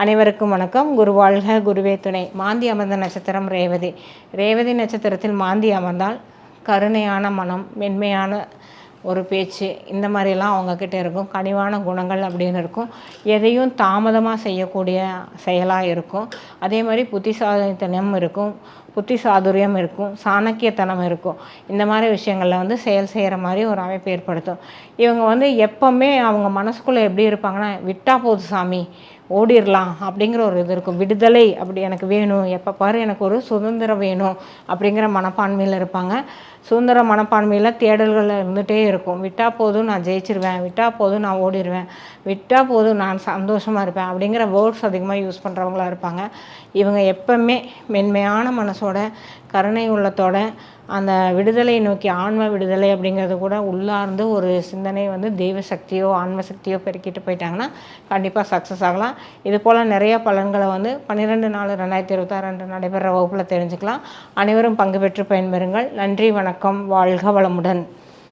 அனைவருக்கும் வணக்கம். குரு வாழ்க, குருவே துணை. மாந்தி அமர்ந்த நட்சத்திரம் ரேவதி. ரேவதி நட்சத்திரத்தில் மாந்தி அமர்ந்தால் கருணையான மனம், மென்மையான ஒரு பேச்சு, இந்த மாதிரிலாம் அவங்கக்கிட்ட இருக்கும். கனிவான குணங்கள் அப்படின்னு இருக்கும். எதையும் தாமதமாக செய்யக்கூடிய செயலாக இருக்கும். அதே மாதிரி புத்திசாலித்தனம் இருக்கும், புத்தி சாதுரியம் இருக்கும், சாணக்கியத்தனம் இருக்கும். இந்த மாதிரி விஷயங்களில் செயல் செய்கிற மாதிரி ஒரு அமைப்பு ஏற்படுத்தும். இவங்க எப்போவுமே அவங்க மனசுக்குள்ளே எப்படி இருப்பாங்கன்னா, விட்டா போது சாமி, ஓடிடலாம் அப்படிங்கிற ஒரு இது இருக்கும். விடுதலை அப்படி எனக்கு வேணும், எப்போ பாரு எனக்கு ஒரு சுதந்திரம் வேணும் அப்படிங்கிற மனப்பான்மையில் இருப்பாங்க. சுதந்திர மனப்பான்மையில் தேடல்கள் இருந்துகிட்டே இருக்கும். விட்டால் போதும் நான் ஜெயிச்சிருவேன், விட்டால் போதும் நான் ஓடிடுவேன், விட்டால் போதும் நான் சந்தோஷமாக இருப்பேன் அப்படிங்கிற வேர்ட்ஸ் அதிகமாக யூஸ் பண்ணுறவங்களா இருப்பாங்க. இவங்க எப்பவுமே மென்மையான மனசோட, கருணை உள்ளத்தோட, அந்த விடுதலை நோக்கி, ஆன்ம விடுதலை அப்படிங்கிறது கூட உள்ளார்ந்து ஒரு சிந்தனை தெய்வ சக்தியோ ஆன்ம சக்தியோ பெருக்கிட்டு போயிட்டாங்கன்னா கண்டிப்பாக சக்ஸஸ் ஆகலாம். இது போல் நிறைய பலன்களை 12/4/2026 நடைபெற வகுப்பில் தெரிஞ்சுக்கலாம். அனைவரும் பங்கு பெற்று பயன்பெறுங்கள். நன்றி, வணக்கம். வாழ்க வளமுடன்.